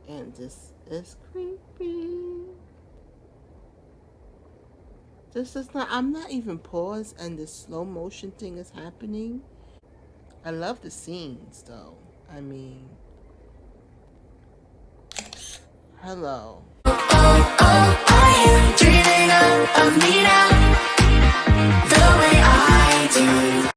And this is creepy. This is not, I'm not even paused and the slow motion thing is happening. I love the scenes though. I mean, hello. Are you dreaming of me now, the way I do?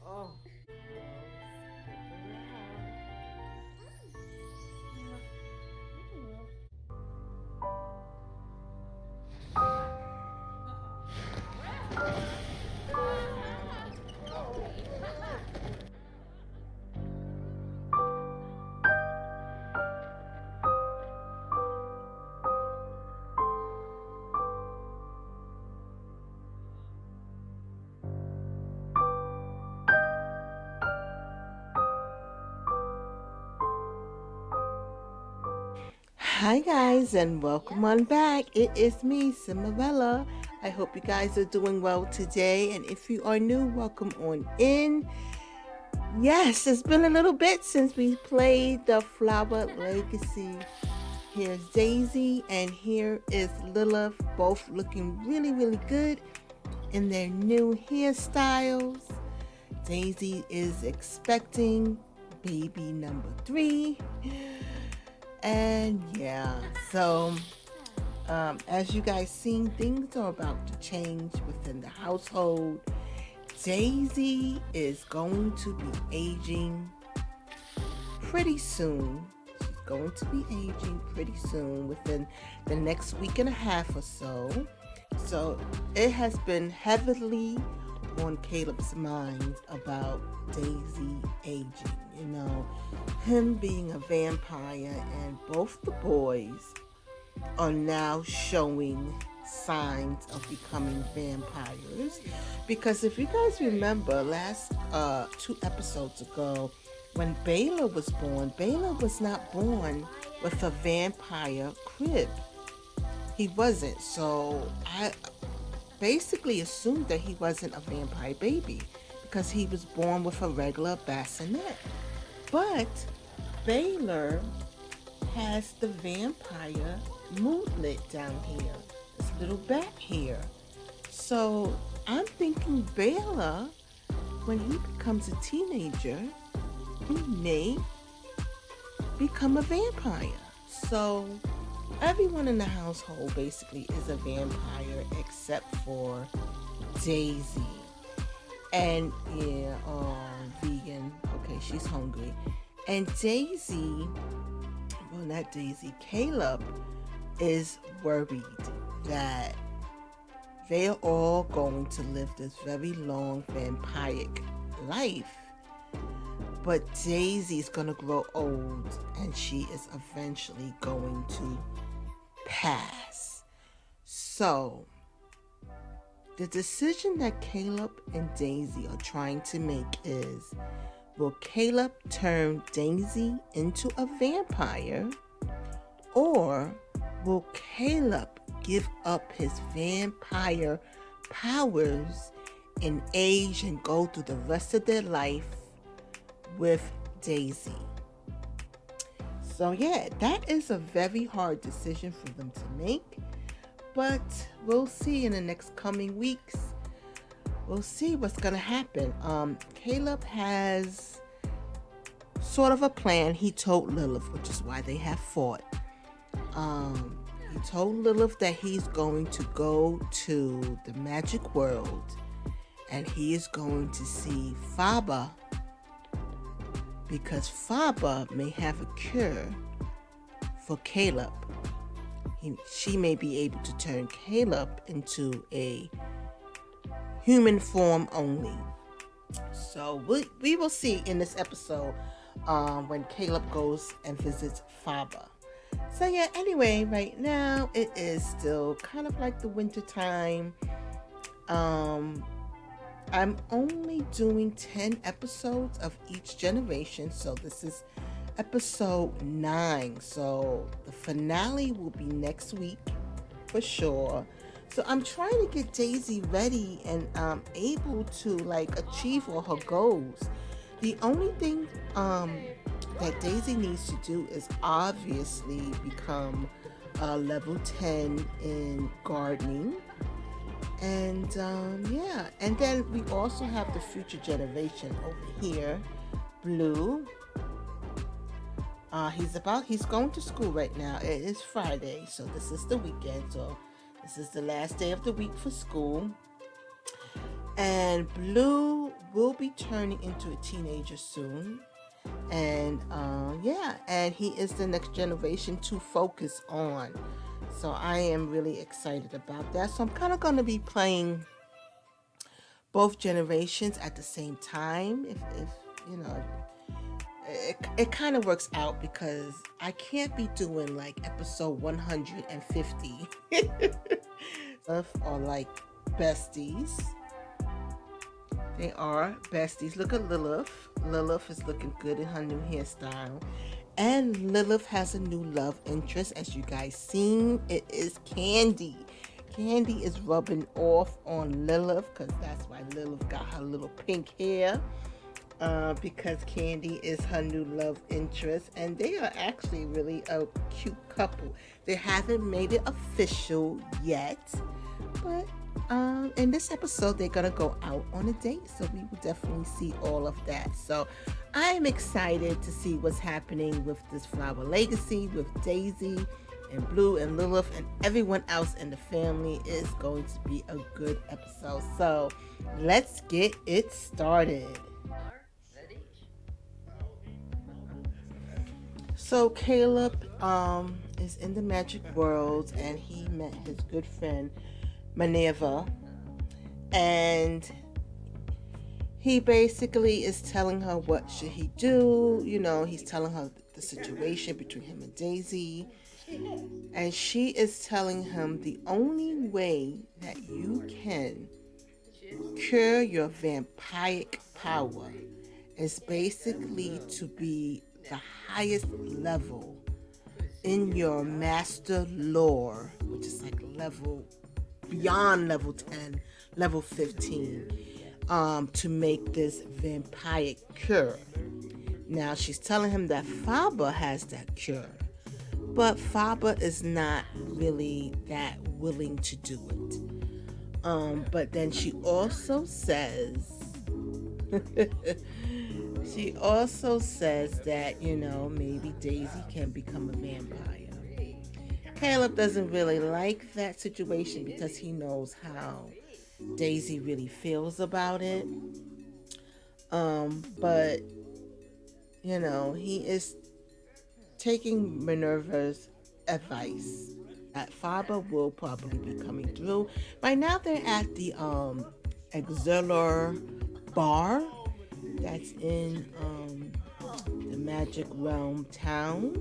Oh. Hi guys and welcome on back. It is me, Simeralla. I hope you guys are doing well today, and if you are new, welcome on in. Yes, it's been a little bit since we played the Flower Legacy. Here's Daisy and here is Lilith, both looking really good in their new hairstyles. Daisy is expecting baby number 3. And yeah, so as you guys seen, things are about to change within the household. Daisy is going to be aging pretty soon. She's going to be aging pretty soon within the next week and a half or so. So it has been heavily on Caleb's mind about Daisy aging. You know, him being a vampire, and both the boys are now showing signs of becoming vampires. Because if you guys remember last 2 episodes ago, when Baylor was born, Baylor was not born with a vampire crib. He wasn't. So I basically assumed that he wasn't a vampire baby because he was born with a regular bassinet. But Baylor has the vampire moodlet down here, this little bat here. So I'm thinking Baylor, when he becomes a teenager, he may become a vampire. So everyone in the household basically is a vampire except for Daisy. And yeah, vegan. Okay, she's hungry. And Daisy, well, not Daisy, Caleb is worried that they're all going to live this very long vampiric life. But Daisy's going to grow old and she is eventually going to pass. So the decision that Caleb and Daisy are trying to make is, will Caleb turn Daisy into a vampire, or will Caleb give up his vampire powers and age and go through the rest of their life with Daisy? So yeah, that is a very hard decision for them to make. But we'll see in the next coming weeks. We'll see what's gonna happen. Caleb has sort of a plan. He told Lilith, which is why they have fought. He told Lilith that he's going to go to the magic world and he is going to see Faba because Faba may have a cure for Caleb. She may be able to turn Caleb into a human form only. So we will see in this episode when Caleb goes and visits Faba. So yeah, anyway, right now it is still kind of like the winter time. I'm only doing 10 episodes of each generation, so this is episode 9. So the finale will be next week for sure. So I'm trying to get Daisy ready and able to like achieve all her goals. The only thing that Daisy needs to do is obviously become level 10 in gardening. And yeah, and then we also have the future generation over here, Blue. He's going to school right now. It is Friday, so this is the weekend. So this is the last day of the week for school. And Blue will be turning into a teenager soon. And yeah, and he is the next generation to focus on. So I am really excited about that. So I'm kind of going to be playing both generations at the same time. If you know, it kind of works out because I can't be doing like episode 150 or like besties. They are besties. Look at Lilith. Lilith is looking good in her new hairstyle. And Lilith has a new love interest. As you guys seen, it is Candy. Candy is rubbing off on Lilith because that's why Lilith got her little pink hair. Because Candy is her new love interest. And they are actually really a cute couple. They haven't made it official yet. But in this episode, they're going to go out on a date. So we will definitely see all of that. So I'm excited to see what's happening with this Flower Legacy, with Daisy and Blue and Lilith and everyone else in the family. Is going to be a good episode. So let's get it started. So Caleb is in the magic world and he met his good friend Minerva, and he basically is telling her what should he do. You know, he's telling her the situation between him and Daisy, and she is telling him the only way that you can cure your vampiric power is basically to be the highest level in your master lore, which is like level beyond level 10, level 15, to make this vampiric cure. Now she's telling him that Faba has that cure, but Faba is not really that willing to do it. But then she also says that, you know, maybe Daisy can become a vampire. Caleb doesn't really like that situation because he knows how Daisy really feels about it. But, you know, he is taking Minerva's advice that Faba will probably be coming through. Right now they're at the Exilor bar that's in the Magic Realm town.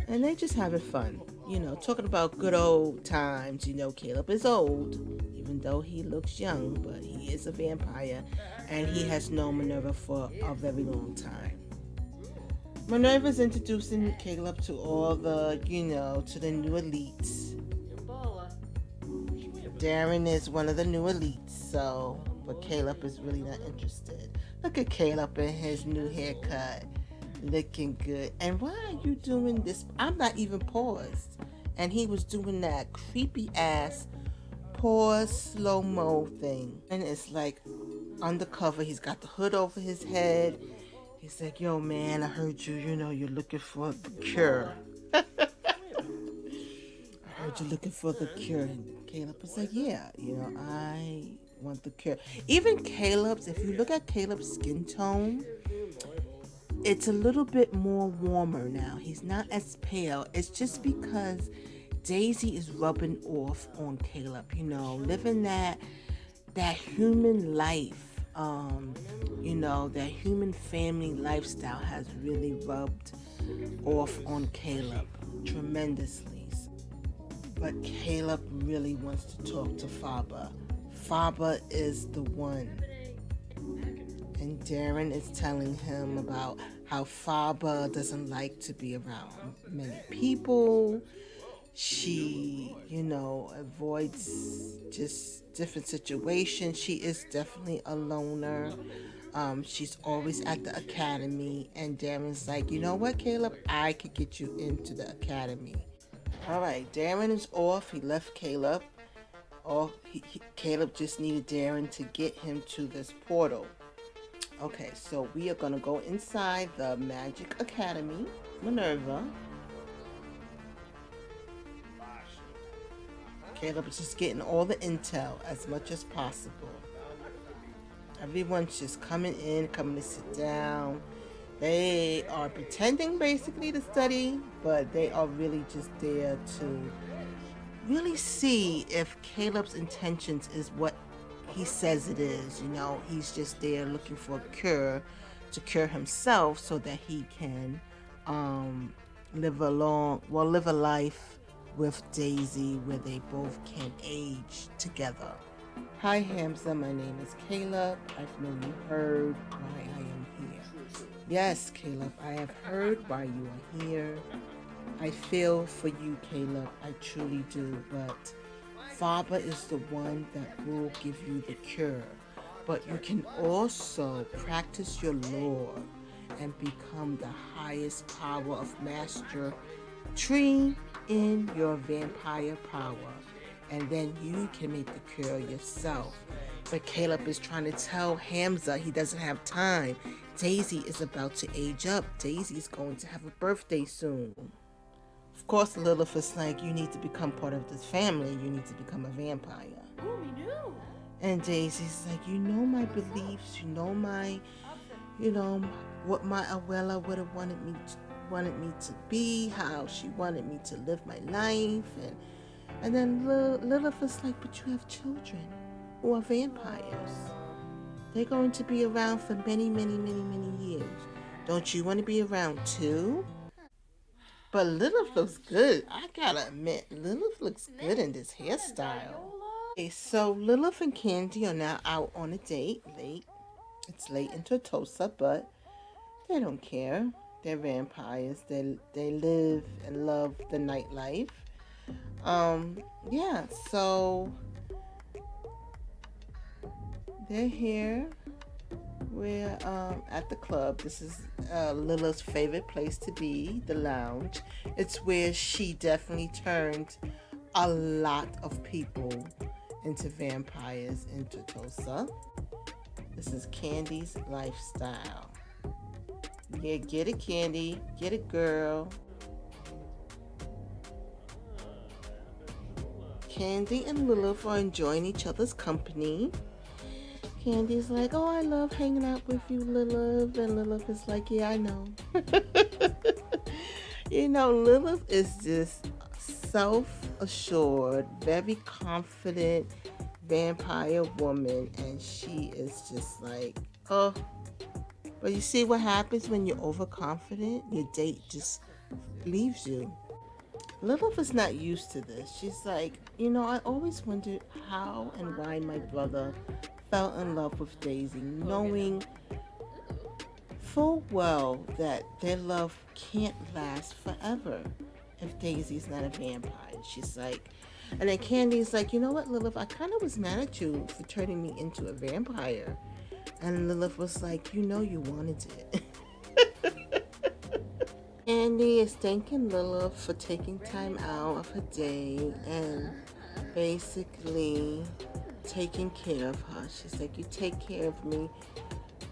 And they just having fun, you know, talking about good old times. You know, Caleb is old, even though he looks young, but he is a vampire, and he has known Minerva for a very long time. Minerva's introducing Caleb to all the, you know, to the new elites. Darren is one of the new elites, so, but Caleb is really not interested. Look at Caleb in his new haircut. Looking good. And why are you doing this? I'm not even paused. And he was doing that creepy ass pause slow-mo thing. And it's like undercover. He's got the hood over his head. He's like, yo, man, I heard you, you're looking for the cure. I heard you're looking for the cure. And Caleb was like, yeah, I want the cure. Even Caleb's, if you look at Caleb's skin tone, it's a little bit more warmer now. He's not as pale. It's just because Daisy is rubbing off on Caleb, living that human life. That human family lifestyle has really rubbed off on Caleb tremendously. But Caleb really wants to talk to Faba. Faba is the one. And Darren is telling him about how Faba doesn't like to be around many people. She, avoids just different situations. She is definitely a loner. She's always at the academy. And Darren's like, you know what, Caleb? I could get you into the academy. All right, Darren is off. He left Caleb. Caleb just needed Darren to get him to this portal. Okay, so we are going to go inside the Magic Academy, Minerva. Caleb is just getting all the intel as much as possible. Everyone's just coming to sit down. They are pretending basically to study, but they are really just there to really see if Caleb's intentions is what he says it is. He's just there looking for a cure to cure himself so that he can live a life with Daisy where they both can age together. Hi Hamza, my name is Caleb. I know you heard why I am here. Yes, Caleb, I have heard why you are here. I feel for you, Caleb. I truly do. But Faba is the one that will give you the cure. But you can also practice your lore and become the highest power of mastery in your vampire power. And then you can make the cure yourself. But Caleb is trying to tell Hamza he doesn't have time. Daisy is about to age up. Daisy is going to have a birthday soon. Of course, Lilith is like, you need to become part of this family. You need to become a vampire. Oh, we knew. And Daisy's like, my beliefs. What my abuela would have wanted me to be, how she wanted me to live my life. And then Lilith is like, but you have children who are vampires. They're going to be around for many, many, many, many years. Don't you want to be around too? But Lilith looks good. I gotta admit, Lilith looks good in this hairstyle. Okay, so Lilith and Candy are now out on a date late. It's late in Tortosa, but they don't care. They're vampires. They live and love the nightlife. So they're here. We're at the club. This is Lilith's favorite place to be, the lounge. It's where she definitely turned a lot of people into vampires in Tortosa. This is Candy's lifestyle. Yeah, get it, Candy. Get it, girl. Candy and Lilith are enjoying each other's company. Candy's like, oh, I love hanging out with you, Lilith. And Lilith is like, yeah, I know. Lilith is just self-assured, very confident vampire woman. And she is just like, oh. But you see what happens when you're overconfident? Your date just leaves you. Lilith is not used to this. She's like, I always wondered how and why my brother fell in love with Daisy, knowing full well that their love can't last forever if Daisy's not a vampire. She's like, and then Candy's like, you know what, Lilith, I kind of was mad at you for turning me into a vampire. And Lilith was like, you wanted it. Andy is thanking Lilith for taking time out of her day and basically taking care of her. She's like, you take care of me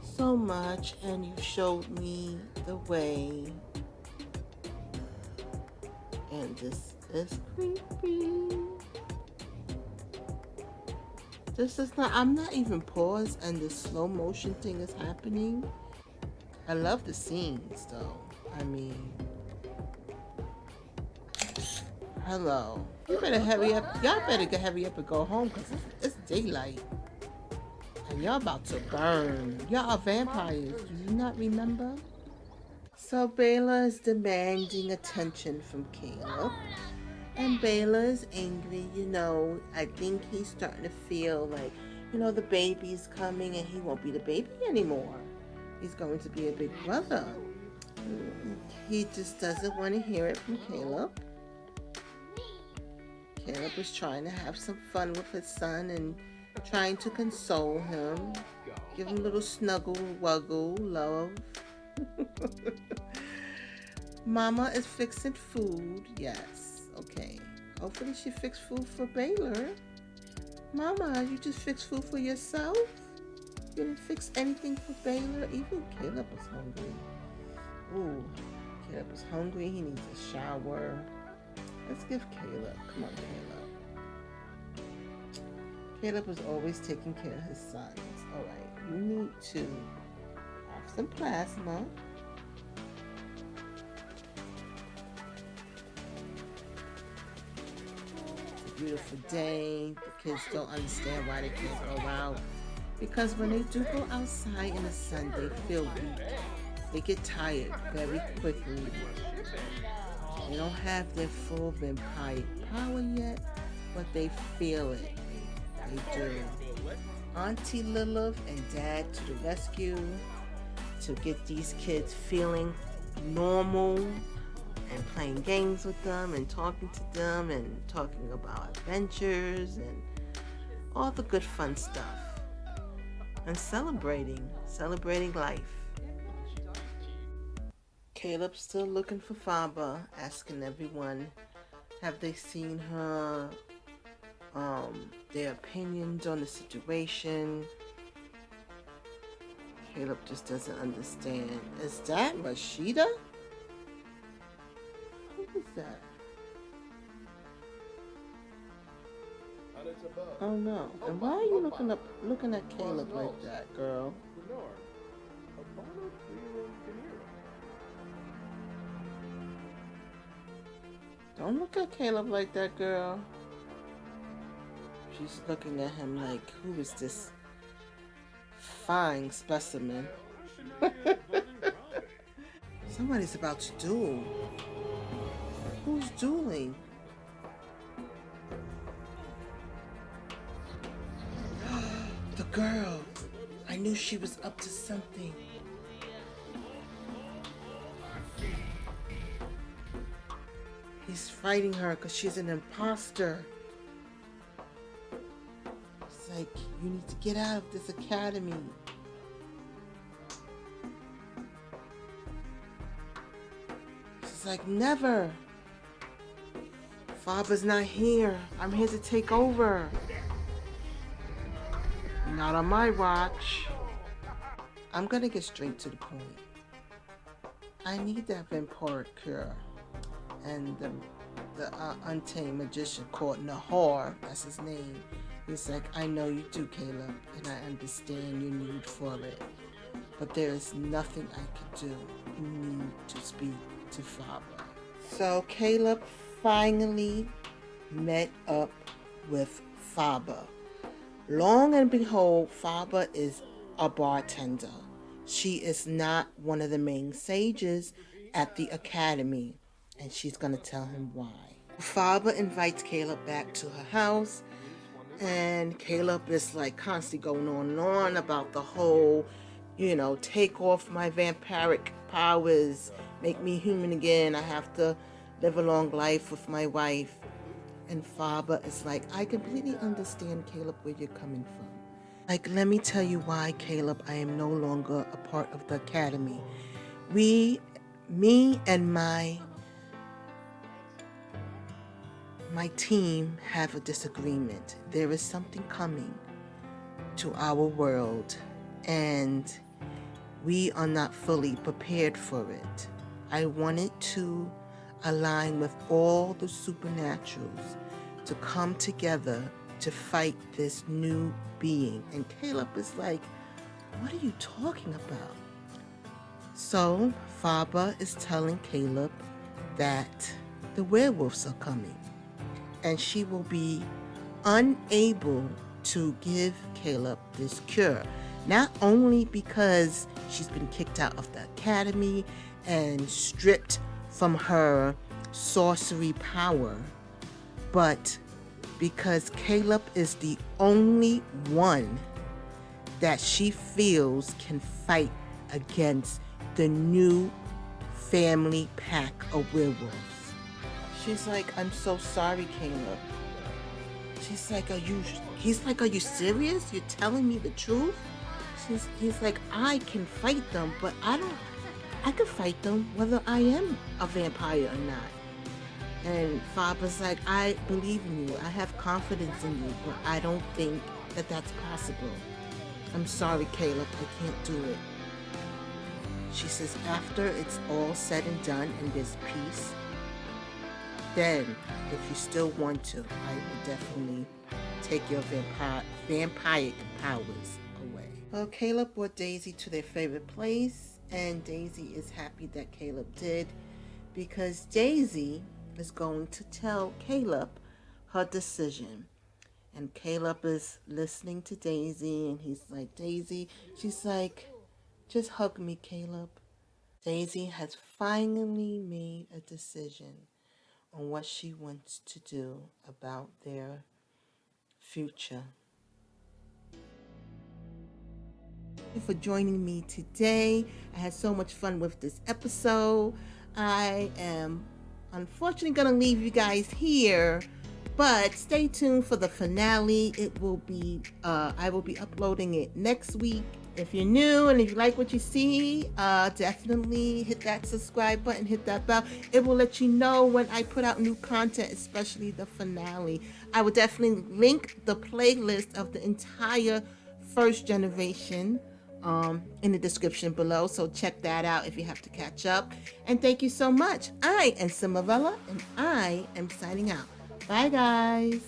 so much and you showed me the way. And this is creepy. This is not, I'm not even paused and the slow motion thing is happening. I love the scenes though. I mean, hello. You better hurry up. Y'all better hurry up and go home because it's daylight. And y'all about to burn. Y'all are vampires. Do you not remember? So Bayla is demanding attention from Caleb. And Bayla is angry, you know. I think he's starting to feel like, you know, the baby's coming and he won't be the baby anymore. He's going to be a big brother. He just doesn't want to hear it from Caleb. Caleb is trying to have some fun with his son and trying to console him. Give him a little snuggle, wuggle, love. Mama is fixing food. Yes. Okay. Hopefully she fixed food for Baylor. Mama, you just fixed food for yourself? You didn't fix anything for Baylor? Even Caleb was hungry. Ooh, Caleb was hungry. He needs a shower. Let's give Caleb. Come on, Caleb. Caleb was always taking care of his sons. All right, you need to have some plasma. Beautiful day. The kids don't understand why they can't go out because when they do go outside in the sun, they feel weak. They get tired very quickly. They don't have their full vampire power yet, but they feel it. They do. Auntie Lilith and Dad to the rescue to get these kids feeling normal and playing games with them and talking to them and talking about adventures and all the good fun stuff and celebrating life. Caleb's still looking for Faber, asking everyone, have they seen her, their opinions on the situation. Caleb just doesn't understand. Is that Rashida? Who is that? Oh no. And why are you looking at Caleb like that, girl? Don't look at Caleb like that, girl. She's looking at him like, who is this fine specimen? Somebody's about to duel. Who's dueling? The girl. I knew she was up to something. He's fighting her because she's an imposter. It's like, you need to get out of this academy. She's like, never. Faber's not here. I'm here to take over. Not on my watch. I'm gonna get straight to the point. I need that vampire cure. And the untamed magician called Nahor, that's his name. He's like, I know you do, Caleb, and I understand your need for it. But there is nothing I can do. You need to speak to Faber. So Caleb finally met up with Faber. Long and behold, Faber is a bartender. She is not one of the main sages at the academy. And she's going to tell him why. Faber invites Caleb back to her house. And Caleb is like constantly going on and on about the whole, take off my vampiric powers, make me human again. I have to live a long life with my wife. And Faber is like, I completely understand, Caleb, where you're coming from. Like, let me tell you why, Caleb, I am no longer a part of the academy. We me and my team have a disagreement. There is something coming to our world, and we are not fully prepared for it. I wanted to align with all the supernaturals to come together to fight this new being. And Caleb is like, what are you talking about? So Faba is telling Caleb that the werewolves are coming, and she will be unable to give Caleb this cure. Not only because she's been kicked out of the academy and stripped from her sorcery power, but because Caleb is the only one that she feels can fight against the new family pack of werewolves. She's like, I'm so sorry, Caleb. She's like, he's like, are you serious? You're telling me the truth? He's like, I can fight them, but I can fight them whether I am a vampire or not. And Faba's like, I believe in you. I have confidence in you, but I don't think that that's possible. I'm sorry, Caleb, I can't do it. She says, after it's all said and done and there's peace, then if you still want to, I will definitely take your vampire powers away. Well, Caleb brought Daisy to their favorite place, and Daisy is happy that Caleb did, because Daisy is going to tell Caleb her decision. And Caleb is listening to Daisy, and he's like, Daisy, she's like, just hug me, Caleb. Daisy has finally made a decision on what she wants to do about their future. Thank you for joining me today. I had so much fun with this episode. I am unfortunately going to leave you guys here, but stay tuned for the finale. It will be, I will be uploading it next week. If you're new and if you like what you see, definitely hit that subscribe button, hit that bell. It will let you know when I put out new content, especially the finale. I will definitely link the playlist of the entire first generation in the description below, so check that out if you have to catch up. And thank you so much. I am Simeralla, and I am signing out. Bye, guys.